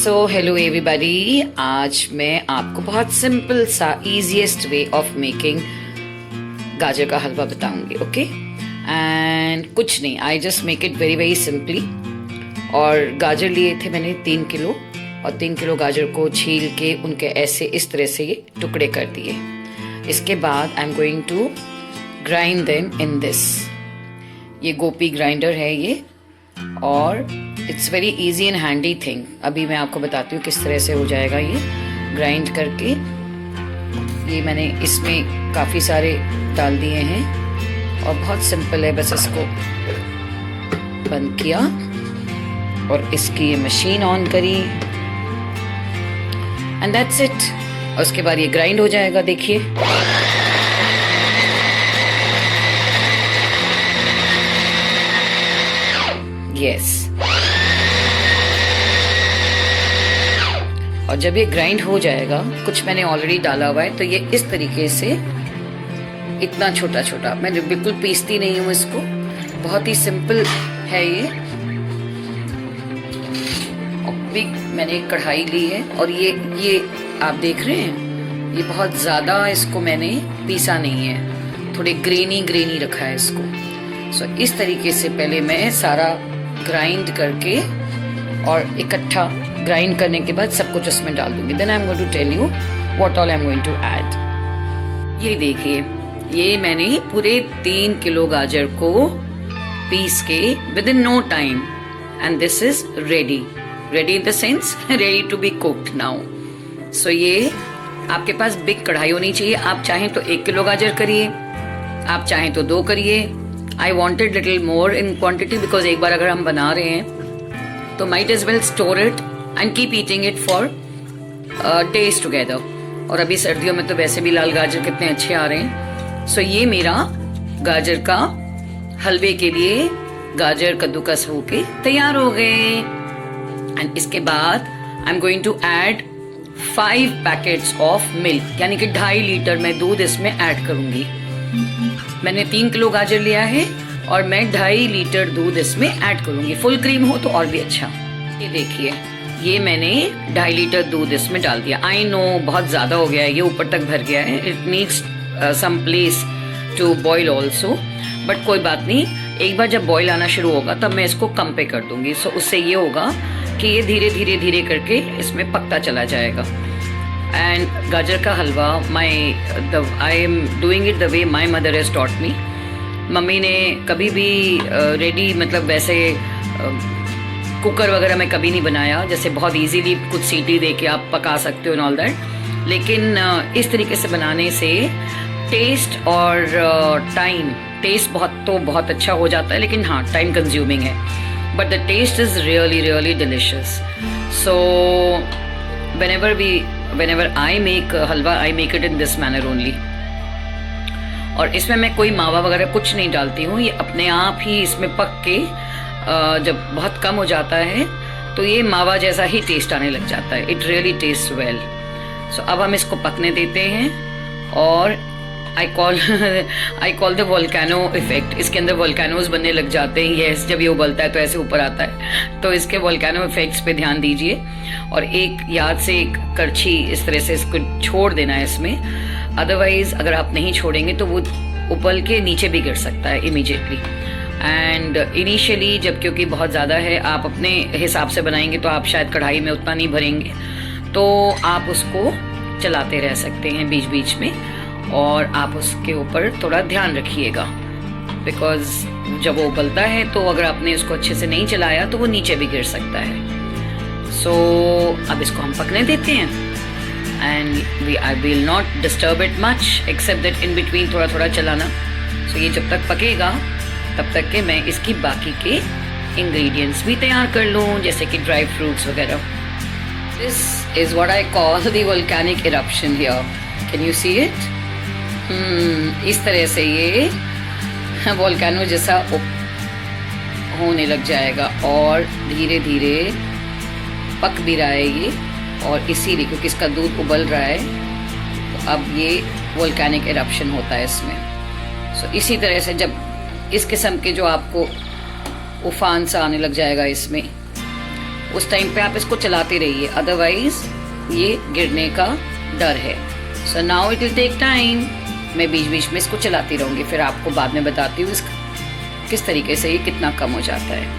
So hello everybody, आज मैं आपको बहुत सिंपल सा इजीएस्ट वे ऑफ मेकिंग गाजर का हलवा बताऊंगी. ओके, एंड कुछ नहीं, I just make it very very simply. और गाजर लिए थे मैंने 3 किलो, और 3 किलो गाजर को छील के उनके ऐसे इस तरह से ये टुकड़े कर दिए. इसके बाद I am going to grind them in this. ये गोपी ग्राइंडर है ये, और it's very easy and handy thing. अभी मैं आपको बताती हूँ किस तरह से हो जाएगा ये ग्राइंड करके. ये मैंने इसमें काफ़ी सारे डाल दिए हैं और बहुत सिंपल है. बस इसको बंद किया और इसकी ये मशीन ऑन करी एंड दैट्स इट. और उसके बाद ये ग्राइंड हो जाएगा. देखिए, यस. और जब ये ग्राइंड हो जाएगा, कुछ मैंने ऑलरेडी डाला हुआ है, तो ये इस तरीके से इतना छोटा छोटा, मैं बिल्कुल पीसती नहीं हूँ इसको, बहुत ही सिंपल है ये. और भी मैंने एक कढ़ाई ली है और ये आप देख रहे हैं, ये बहुत ज़्यादा इसको मैंने पीसा नहीं है, थोड़े ग्रेनी ग्रेनी रखा है इसको. सो इस तरीके से पहले मैं सारा ग्राइंड करके और इकट्ठा ग्राइंड करने के बाद सब कुछ उसमें डाल दूंगी. Then I am going to tell you what all I am going to add. ये देखिए, ये मैंने पूरे 3 किलो गाजर को पीस के within no time, and this is ready. Ready in the sense ready to be cooked now. So ये आपके पास बिग कढ़ाई होनी चाहिए. आप चाहें तो 1 किलो गाजर करिए, आप चाहें तो 2 करिए. I wanted little more in quantity because एक बार अगर हम बना रहे हैं तो might as well store it and keep eating it for days together. और अभी सर्दियों में तो वैसे भी लाल गाजर कितने अच्छे आ रहे हैं. सो ये मेरा गाजर का हलवे के लिए गाजर कद्दूकस होके तैयार हो गए. एंड इसके बाद I am going to add 5 packets of milk, यानी कि 2.5 लीटर मैं दूध इसमें ऐड करूंगी. मैंने 3 किलो गाजर लिया है और मैं 2.5 लीटर दूध इसमें ऐड करूंगी. फुल क्रीम हो तो और भी अच्छा. ये देखिए, ये मैंने 2.5 लीटर दूध इसमें डाल दिया. आई नो बहुत ज़्यादा हो गया है, ये ऊपर तक भर गया है. It needs some place to boil also, but कोई बात नहीं. एक बार जब बॉईल आना शुरू होगा तब मैं इसको कम पे कर दूंगी. सो उससे ये होगा कि ये धीरे धीरे धीरे करके इसमें पकता चला जाएगा. एंड गाजर का halwa I am doing it the way my mother has taught me. Mummy ने कभी भी रेडी मतलब वैसे कुकर वगैरह में कभी नहीं बनाया, जैसे बहुत इजीली कुछ सीटी दे के आप पका सकते हो एंड ऑल दैट. लेकिन इस तरीके से बनाने से टेस्ट और टाइम, टेस्ट बहुत अच्छा हो जाता है, लेकिन हाँ टाइम कंज्यूमिंग है, but the taste is really really delicious. So whenever I make halwa, I make it in this manner only. और इसमें मैं कोई मावा वगैरह कुछ नहीं डालती हूँ. ये अपने आप ही इसमें पक के जब बहुत कम हो जाता है तो ये मावा जैसा ही टेस्ट आने लग जाता है. It really taste well. So अब हम इसको पकने देते हैं और I call the volcano effect. इसके अंदर वोल्केनोज बनने लग जाते हैं. यस, जब ये उबलता है तो ऐसे ऊपर आता है, तो इसके वोल्केनो इफेक्ट्स पे ध्यान दीजिए. और एक याद से एक करछी इस तरह से इसको छोड़ देना है इसमें. अदरवाइज अगर आप नहीं छोड़ेंगे तो वो उबल के नीचे भी गिर सकता है इमीडिएटली. एंड इनिशियली जब क्योंकि बहुत ज़्यादा है, आप अपने हिसाब से बनाएंगे तो आप शायद कढ़ाई में उतना नहीं भरेंगे, तो आप उसको चलाते रह सकते हैं बीच बीच में, और आप उसके ऊपर थोड़ा ध्यान रखिएगा. बिकॉज जब वो उबलता है तो अगर आपने उसको अच्छे से नहीं चलाया तो वो नीचे भी गिर सकता है. सो अब इसको हम पकने देते हैं. And I will not disturb it much except that in between थोड़ा थोड़ा चलाना. सो ये जब तक पकेगा तब तक के मैं इसकी बाकी के इंग्रेडिएंट्स भी तैयार कर लूँ, जैसे कि ड्राई फ्रूट्स वगैरह. This is what I call the volcanic eruption here. Can you see it? इस तरह से ये वोल्केनो जैसा होने लग जाएगा और धीरे धीरे पक भी रहा है ये. और इसीलिए क्योंकि इसका दूध उबल रहा है, तो अब ये वोल्केनिक इरप्शन होता है इसमें. सो इसी तरह से जब इस किस्म के जो आपको उफान सा आने लग जाएगा इसमें, उस टाइम पे आप इसको चलाते रहिए, अदरवाइज ये गिरने का डर है। So now it will take time. मैं बीच बीच में इसको चलाती रहूँगी, फिर आपको बाद में बताती हूँ किस तरीके से ये कितना कम हो जाता है।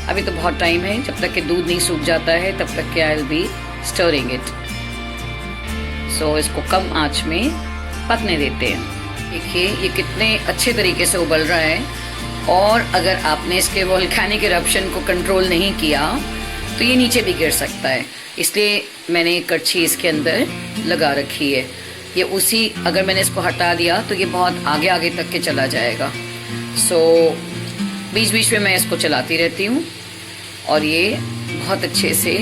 अभी तो बहुत टाइम है, जब तक कि दूध नहीं सूख जाता है तब तक कि I will be stirring it. So इसको कम आंच में पकने देते हैं। देखिए ये कितने अच्छे तरीके से उबल रहा है, और अगर आपने इसके वोल्केनिक इरप्शन को कंट्रोल नहीं किया तो ये नीचे भी गिर सकता है, इसलिए मैंने कड़छी इसके अंदर लगा रखी है। ये उसी, अगर मैंने इसको हटा दिया तो ये बहुत आगे आगे तक के चला जाएगा। सो बीच बीच में मैं इसको चलाती रहती हूँ, और ये बहुत अच्छे से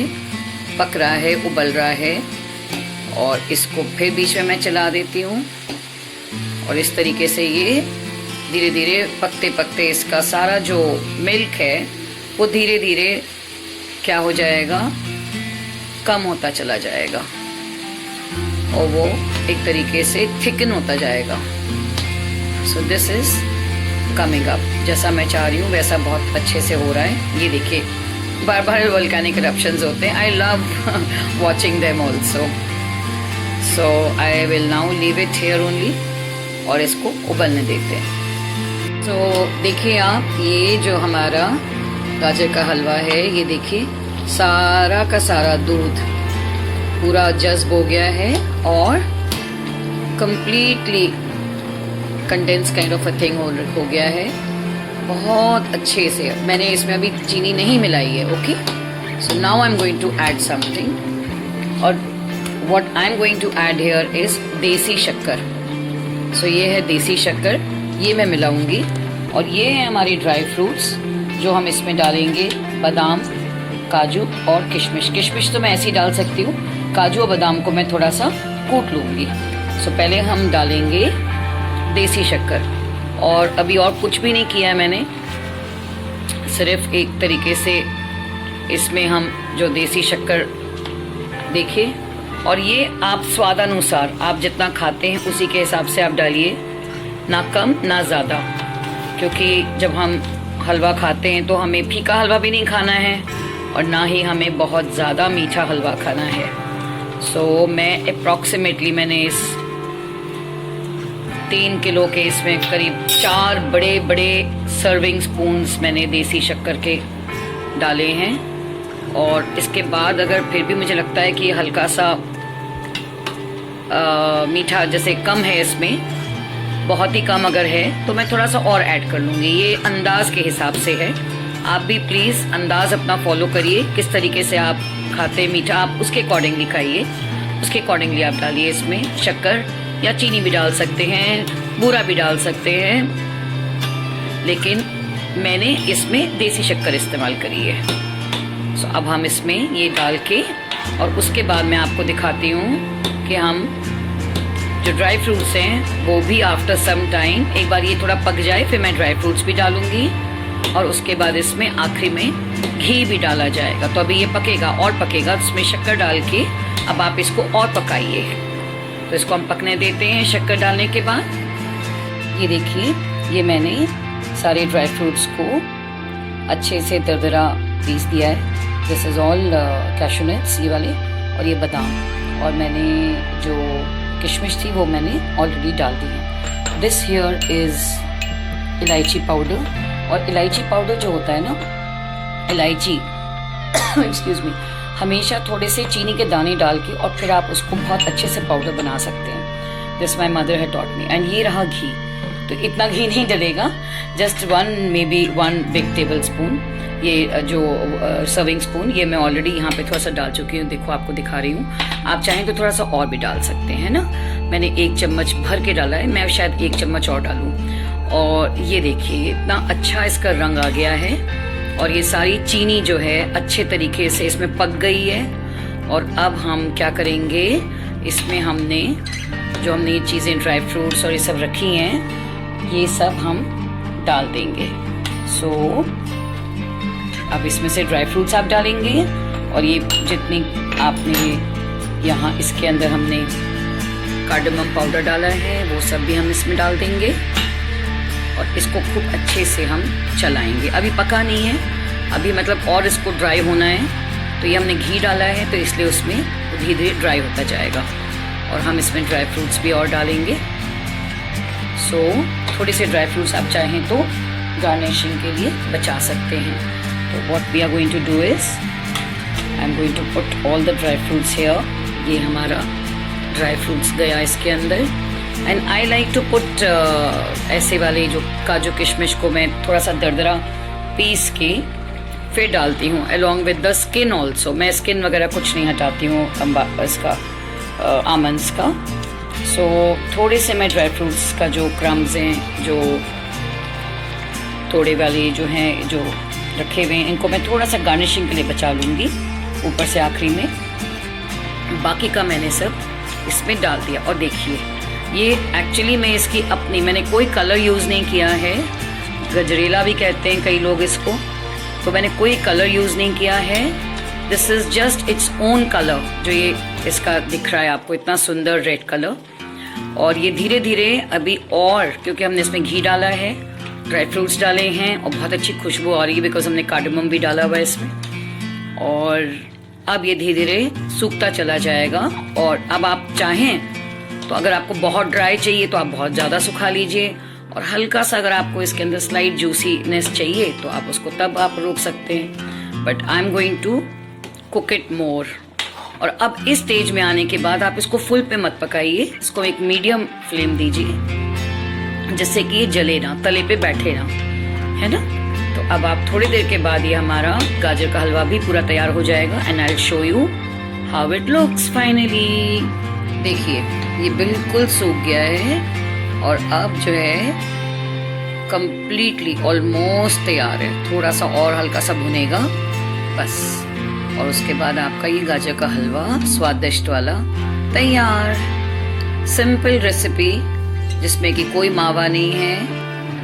पक रहा है, उबल रहा है, और इसको फिर बीच में मैं चला देती हूँ, और इस तरीके से ये धीरे धीरे पकते पकते इसका सारा जो मिल्क है वो धीरे धीरे क्या हो जाएगा, कम होता चला जाएगा, और वो एक तरीके से थिकन होता जाएगा। So this is coming up, जैसा मैं चाह रही हूँ वैसा बहुत अच्छे से हो रहा है। ये देखिए बार बार वोल्केनिक इरप्शंस होते हैं, I love watching them also. So I will now leave it here only, और इसको उबलने देते हैं। तो देखिए आप, ये जो हमारा गाजर का हलवा है, ये देखिए सारा का सारा दूध पूरा जज्ब हो गया है, और completely condense kind of a thing हो गया है बहुत अच्छे से। मैंने इसमें अभी चीनी नहीं मिलाई है। Okay, so now I am going to add something, और what I am going to add here is desi shakkar. सो ये है देसी शक्कर, ये मैं मिलाऊंगी, और ये है हमारी ड्राई फ्रूट्स जो हम इसमें डालेंगे, बादाम, काजू और किशमिश। किशमिश तो मैं ऐसे ही डाल सकती हूँ, काजू और बादाम को मैं थोड़ा सा कूट लूँगी। सो पहले हम डालेंगे देसी शक्कर, और अभी और कुछ भी नहीं किया है मैंने, सिर्फ एक तरीके से इसमें हम जो देसी शक्कर देखिए, और ये आप स्वादानुसार, आप जितना खाते हैं उसी के हिसाब से आप डालिए, ना कम ना ज़्यादा, क्योंकि जब हम हलवा खाते हैं तो हमें फीका हलवा भी नहीं खाना है, और ना ही हमें बहुत ज़्यादा मीठा हलवा खाना है। सो मैं अप्रॉक्सीमेटली मैंने इस 3 किलो के इसमें करीब 4 बड़े बड़े सर्विंग स्पून्स मैंने देसी शक्कर के डाले हैं, और इसके बाद अगर फिर भी मुझे लगता है कि हल्का सा मीठा जैसे कम है, इसमें बहुत ही कम अगर है तो मैं थोड़ा सा और ऐड कर लूँगी। ये अंदाज के हिसाब से है, आप भी प्लीज़ अंदाज अपना फॉलो करिए, किस तरीके से आप खाते मीठा आप उसके अकॉर्डिंगली खाइए, उसके अकॉर्डिंगली आप डालिए इसमें शक्कर, या चीनी भी डाल सकते हैं, बूरा भी डाल सकते हैं, लेकिन मैंने इसमें देसी शक्कर इस्तेमाल करी है। सो अब हम इसमें ये डाल के, और उसके बाद मैं आपको दिखाती हूँ कि हम जो ड्राई फ्रूट्स हैं वो भी आफ्टर सम टाइम, एक बार ये थोड़ा पक जाए फिर मैं ड्राई फ्रूट्स भी डालूंगी, और उसके बाद इसमें आखिरी में घी भी डाला जाएगा। तो अभी ये पकेगा और पकेगा, इसमें शक्कर डाल के अब आप इसको और पकाइए। तो इसको हम पकने देते हैं शक्कर डालने के बाद। ये देखिए, ये मैंने सारे ड्राई फ्रूट्स को अच्छे से दरदरा पीस दिया है। This is all cashew nuts, ये वाले, और ये बादाम, और मैंने जो किशमिश थी वो मैंने ऑलरेडी डाल दी है। दिस हियर इज़ इलायची पाउडर, और इलायची पाउडर जो होता है ना, इलायची एक्सक्यूज़ मी, हमेशा थोड़े से चीनी के दाने डाल के और फिर आप उसको बहुत अच्छे से पाउडर बना सकते हैं। दिस माई मदर है टॉट मी। एंड ये रहा घी, तो इतना घी नहीं डलेगा, जस्ट 1 बिग टेबल स्पून। ये जो सर्विंग स्पून, ये मैं ऑलरेडी यहाँ पे थोड़ा सा डाल चुकी हूँ, देखो आपको दिखा रही हूँ। आप चाहें तो थोड़ा सा और भी डाल सकते हैं ना, मैंने 1 चम्मच भर के डाला है, मैं शायद 1 चम्मच और डालूँ। और ये देखिए इतना अच्छा इसका रंग आ गया है, और ये सारी चीनी जो है अच्छे तरीके से इसमें पक गई है। और अब हम क्या करेंगे, इसमें हमने जो हमने ये चीज़ें ड्राई फ्रूट्स और ये सब रखी हैं, ये सब हम डाल देंगे। सो अब इसमें से ड्राई फ्रूट्स आप डालेंगे, और ये जितनी आपने यहाँ इसके अंदर हमने कार्डमम पाउडर डाला है वो सब भी हम इसमें डाल देंगे, और इसको खूब अच्छे से हम चलाएंगे। अभी पका नहीं है, अभी मतलब और इसको ड्राई होना है, तो ये हमने घी डाला है तो इसलिए उसमें धीरे धीरे ड्राई होता जाएगा। और हम इसमें ड्राई फ्रूट्स भी और डालेंगे। सो थोड़े से ड्राई फ्रूट्स आप चाहें तो गार्निशिंग के लिए बचा सकते हैं। तो what we are going to do is I am going to put all the dry fruits here. ये हमारा ड्राई फ्रूट्स गया इसके अंदर। And I like to put ऐसे वाले जो काजू किशमिश को मैं थोड़ा सा दरदरा पीस के फिर डालती हूँ along with the skin also. मैं स्किन वगैरह कुछ नहीं हटाती हूँ इसका आमंड्स का। सो थोड़े से मैं ड्राई फ्रूट्स का जो क्रम्स हैं, जो थोड़े वाले जो हैं जो रखे हुए हैं, इनको मैं थोड़ा सा गार्निशिंग के लिए बचा लूँगी ऊपर से आखिरी में। बाकी का मैंने सब इसमें डाल दिया। और देखिए ये एक्चुअली मैं इसकी मैंने कोई कलर यूज़ नहीं किया है। गजरेला भी कहते हैं कई लोग इसको, तो मैंने कोई कलर यूज़ नहीं किया है। This is just its own colour. जो ये इसका दिख रहा है आपको इतना सुंदर रेड कलर। और ये धीरे धीरे अभी, और क्योंकि हमने इसमें घी डाला है, ड्राई फ्रूट्स डाले हैं और बहुत अच्छी खुशबू आ रही है बिकॉज हमने कार्डमम भी डाला हुआ है इसमें। और अब ये धीरे धीरे सूखता चला जाएगा। और अब आप चाहें तो अगर आपको बहुत ड्राई चाहिए तो आप बहुत ज़्यादा सुखा लीजिए, और हल्का सा अगर आपको इसके अंदर स्लाइट जूसीनेस चाहिए तो आप उसको तब आप रोक सकते हैं। But I am going to cook it more. और अब इस स्टेज में आने के बाद आप इसको फुल पे मत पकाइए, इसको एक मीडियम फ्लेम दीजिए जिससे कि ये जले ना, तले पे बैठे ना, है ना। तो अब आप थोड़ी देर के बाद ये हमारा गाजर का हलवा भी पूरा तैयार हो जाएगा। And I will show you how it looks finally. देखिए ये बिल्कुल सूख गया है और अब जो है कंप्लीटली ऑलमोस्ट तैयार है। थोड़ा सा और हल्का सा भुनेगा बस, और उसके बाद आपका ये गाजर का हलवा स्वादिष्ट वाला तैयार। सिंपल रेसिपी जिसमें कि कोई मावा नहीं है,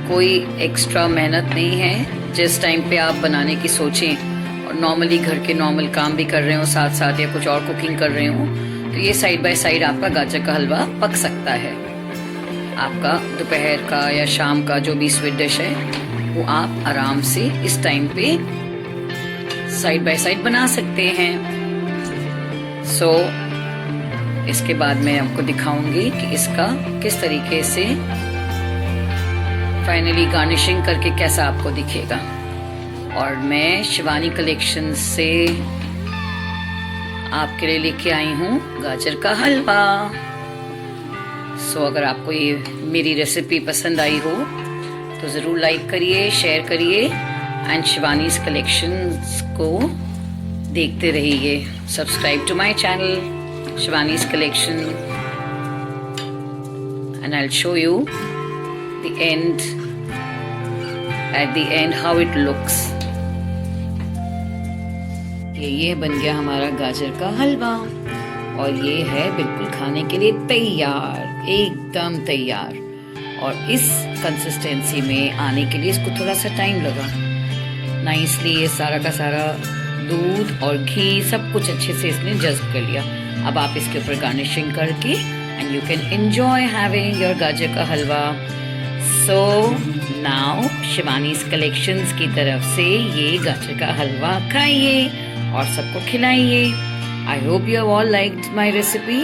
कोई एक्स्ट्रा मेहनत नहीं है। जिस टाइम पे आप बनाने की सोचें और नॉर्मली घर के नॉर्मल काम भी कर रहे हो साथ साथ, या कुछ और कुकिंग कर रहे हो, तो ये साइड बाय साइड आपका गाजर का हलवा पक सकता है। आपका दोपहर का या शाम का जो भी स्वीट डिश है वो आप आराम से इस टाइम पे साइड बाय साइड बना सकते हैं। सो इसके बाद मैं आपको दिखाऊंगी कि इसका किस तरीके से फाइनली गार्निशिंग करके कैसा आपको दिखेगा। और मैं शिवानी कलेक्शन से आपके लिए लेके आई हूँ गाजर का हलवा। सो अगर आपको ये मेरी रेसिपी पसंद आई हो तो ज़रूर लाइक करिए, शेयर करिए एंड शिवानीज कलेक्शंस को देखते रहिए। Subscribe to my channel Shivani's collection and I will show you the end, at the end how it looks. ये बन गया हमारा गाजर का हलवा और ये है बिल्कुल खाने के लिए तैयार, एकदम तैयार। और इस कंसिस्टेंसी में आने के लिए इसको थोड़ा सा टाइम लगा। नाइसली ये सारा का सारा दूध और घी सब कुछ अच्छे से इसने जज्ब कर लिया। अब आप इसके ऊपर गार्निशिंग करके and you can enjoy having your गाजर का हलवा। सो नाउ शिवानीज कलेक्शंस की तरफ से ये गाजर का हलवा खाइए और सबको खिलाइए। I hope you have all liked my recipe.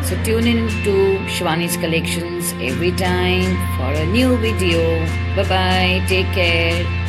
So tune in to Shivani's Collections every time for a new video. Bye bye. Take care.